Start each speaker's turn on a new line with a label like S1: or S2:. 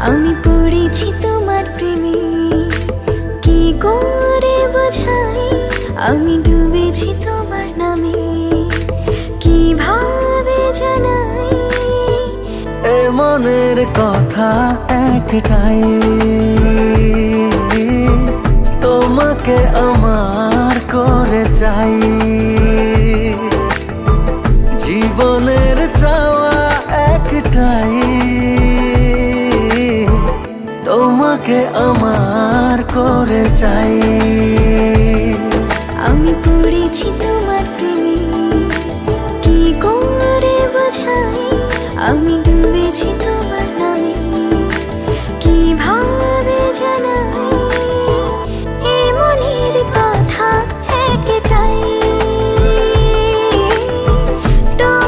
S1: আমি পড়েছি তোমার প্রেমে, কি করে বোঝাই আমি ডুবেছি তোমার নামে, কিভাবে জানাই
S2: এ মনের কথা একটাই, তোমাকে আমার করে চাই। জীবনের চাওয়া একটাই, তোমাকে আমার করে চাই।
S1: আমি পড়েছি তোমার প্রেমে, কি করে বোঝাই আমি ডুবেছি তোমার নামে, কিভাবে জানাই এ মনের কথা একটাই।